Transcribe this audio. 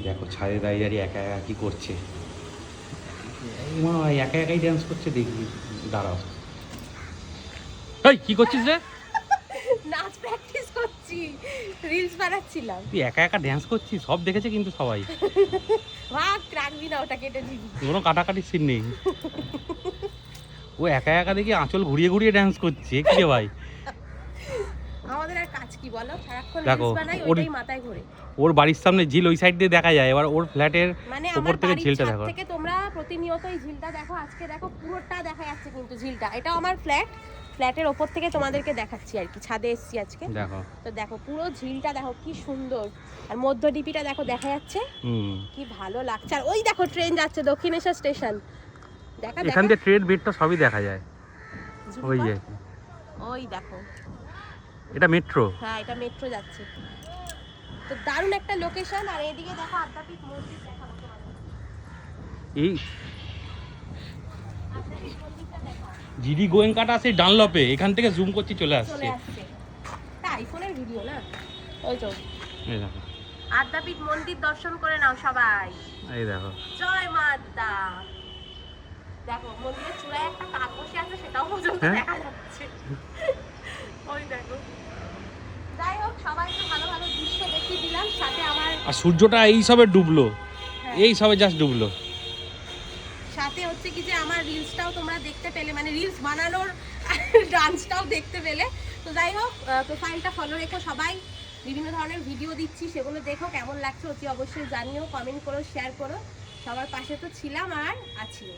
দেখো ছাদে দাঁড়িয়ে দাঁড়িয়ে একা একা কি করছে, মনে হয় একা একাই ড্যান্স করছে, দেখবি দাঁড়াও। এই কি করছিস রে? নাচ প্র্যাকটিস করছি, রিলস বানাচ্ছিলাম। তুই একা একা ড্যান্স করছিস, সব দেখেছে কিন্তু সবাই। ভাগ রাখবি না, ওটা কেটে দিবি। কোনো কাটাকাটির সিন নেই। ও একা একা দেখি আঁচল ঘুরিয়ে ঘুরিয়ে ড্যান্স করছে, কি রে ভাই? আমাদের আর কাজ কি বলো, সারাক্ষণ দেখো, রিলস বানাই, ওটাই মাথায় ঘোরে। ওর বাড়ির সামনে ঝিল ওই সাইড দিয়ে দেখা যায়, এবার ওর ফ্ল্যাটের মানে উপর আমার থেকে বাড়ির ঝিলটা ছাদ দেখো। থেকে তোমরা প্রতিনিয়ত এই ঝিলটা দেখো, আজকে দেখো পুরোটা দেখা যাচ্ছে কিন্তু ঝিলটা। এটা আমার ফ্ল্যাট, ফ্ল্যাটের ওপর থেকে তোমাদেরকে দেখাচ্ছি আর কি, ছাদে এসেছি আজকে। দেখো তো দেখো পুরো ঝিলটা দেখো কি সুন্দর, আর মধ্যদ্বীপটা দেখো দেখা যাচ্ছে, কি ভালো লাগছে। আর ওই দেখো ট্রেন যাচ্ছে দক্ষিণেশ্বর স্টেশন, দেখা এখান দিয়ে ট্রেন বেডটা সবই দেখা যায়। ওই যে ওই দেখো, এটা মেট্রো। হ্যাঁ এটা মেট্রো যাচ্ছে। তো দারুণ একটা লোকেশন। আর এদিকে দেখো আদ্যাপীঠ মন্দির দেখাবো তোমাদের। এই আদ্যাপীঠ মন্দিরটা দেখো, জিডি গোয়েঙ্কাটা সেই ডানলপে, এখান থেকে জুম করছি চলে আসছে। চলে আসছে। এটা আইফোনের ভিডিও না, ওই তো। এই দেখো, আদ্যাপীঠ মন্দির দর্শন করে নাও সবাই। এই দেখো। জয় মা আদ্যা। দেখো মন্দিরের চূড়ায় একটা কাক বসে আছে, সেটাও পর্যন্ত হ্যাঁ? দেখা যাচ্ছে। ওই দেখো। যাই হোক, সবাইকে ভালো ভালো দৃশ্য দেখিয়ে দিলাম, সাথে আমার আর সূর্যটা এই সবে ডুবলো, হ্যাঁ, এই সবে জাস্ট ডুবলো। সাথে হচ্ছে কি যে আমার রিলসটাও তোমরা দেখতে পেলে, মানে রিলস বানানোর ডান্সটাও দেখতে পেলে। তো যাই হোক, প্রোফাইলটা ফলো রেখো সবাই, বিভিন্ন ধরনের ভিডিও দিচ্ছি, সেগুলো দেখো, কেমন লাগছে অতি অবশ্যই জানিও, কমেন্ট করো, শেয়ার করো। সবার পাশে তো ছিলাম আর আছিও।